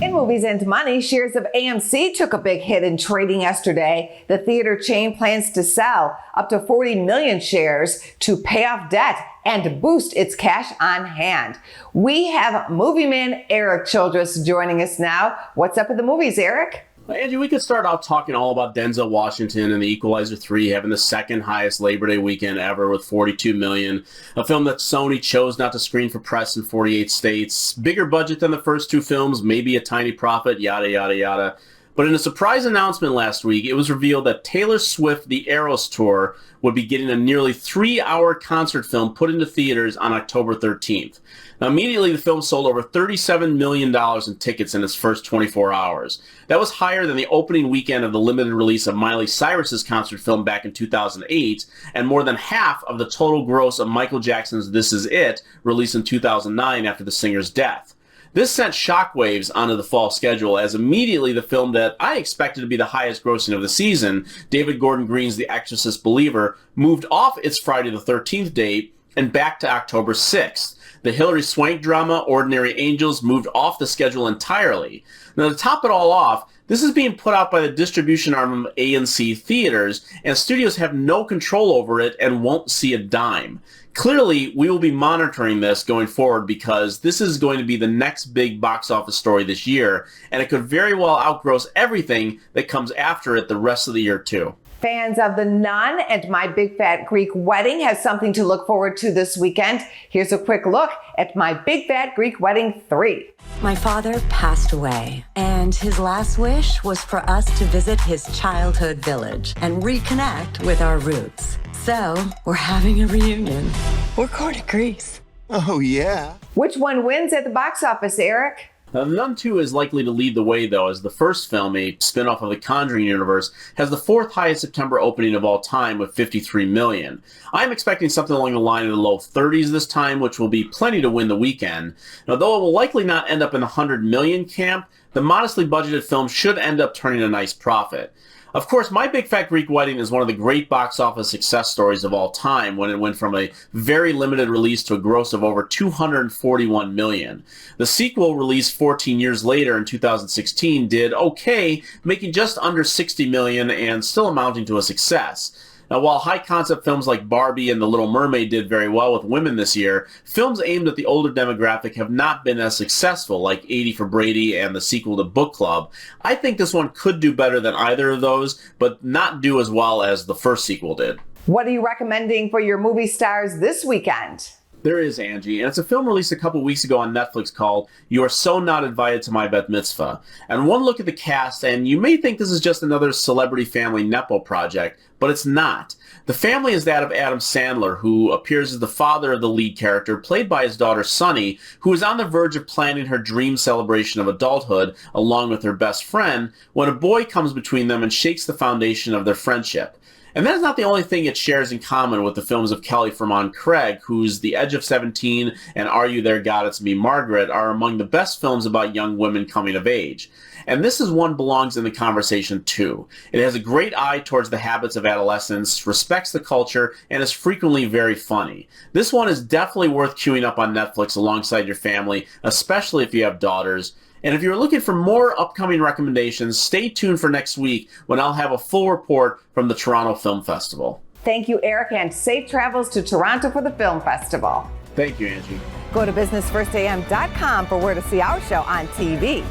In movies and money, shares of AMC took a big hit in trading yesterday. The theater chain plans to sell up to 40 million shares to pay off debt and boost its cash on hand. We have movie man Erik Childress joining us now. What's up with the movies, Erik? Angie, we could start out talking all about Denzel Washington and The Equalizer 3 having the second highest Labor Day weekend ever with 42 million. A film that Sony chose not to screen for press in 48 states. Bigger budget than the first two films, maybe a tiny profit, yada, yada, yada. But in a surprise announcement last week, it was revealed that Taylor Swift The Eras Tour would be getting a nearly 3-hour concert film put into theaters on October 13th. Now, immediately, the film sold over $37 million in tickets in its first 24 hours. That was higher than the opening weekend of the limited release of Miley Cyrus's concert film back in 2008, and more than half of the total gross of Michael Jackson's This Is It, released in 2009 after the singer's death. This sent shockwaves onto the fall schedule as immediately the film that I expected to be the highest grossing of the season, David Gordon Green's The Exorcist Believer, moved off its Friday the 13th date and back to October 6th. The Hilary Swank drama, Ordinary Angels, moved off the schedule entirely. Now, to top it all off, this is being put out by the distribution arm of AMC Theaters, and studios have no control over it and won't see a dime. Clearly, we will be monitoring this going forward because this is going to be the next big box office story this year, and it could very well outgross everything that comes after it the rest of the year, too. Fans of The Nun and My Big Fat Greek Wedding have something to look forward to this weekend. Here's a quick look at My Big Fat Greek Wedding 3. My father passed away, and his last wish was for us to visit his childhood village and reconnect with our roots. So, we're having a reunion. We're going to Greece. Oh, yeah. Which one wins at the box office, Erik? Now, The Nun 2 is likely to lead the way, though, as the first film, a spin-off of the Conjuring universe, has the fourth highest September opening of all time with 53 million. I'm expecting something along the line of the low 30s this time, which will be plenty to win the weekend. Now, though it will likely not end up in the 100 million camp, the modestly budgeted film should end up turning a nice profit. Of course, My Big Fat Greek Wedding is one of the great box office success stories of all time when it went from a very limited release to a gross of over 241 million. The sequel, released 14 years later in 2016, did okay, making just under 60 million and still amounting to a success. Now, while high-concept films like Barbie and The Little Mermaid did very well with women this year, films aimed at the older demographic have not been as successful, like 80 for Brady and the sequel to Book Club. I think this one could do better than either of those, but not do as well as the first sequel did. What are you recommending for your movie stars this weekend? There is, Angie, and it's a film released a couple weeks ago on Netflix called You Are So Not Invited to My Bat Mitzvah. And one look at the cast, and you may think this is just another celebrity family Nepo project, but it's not. The family is that of Adam Sandler, who appears as the father of the lead character, played by his daughter Sunny, who is on the verge of planning her dream celebration of adulthood along with her best friend, when a boy comes between them and shakes the foundation of their friendship. And that is not the only thing it shares in common with the films of Kelly Fremon Craig, whose The Edge of 17 and Are You There, God, It's Me, Margaret are among the best films about young women coming of age. And this is one belongs in the conversation too. It has a great eye towards the habits of adolescence, respects the culture, and is frequently very funny. This one is definitely worth queuing up on Netflix alongside your family, especially if you have daughters. And if you're looking for more upcoming recommendations, stay tuned for next week when I'll have a full report from the Toronto Film Festival. Thank you, Erik, and safe travels to Toronto for the film festival. Thank you, Angie. Go to businessfirstam.com for where to see our show on TV.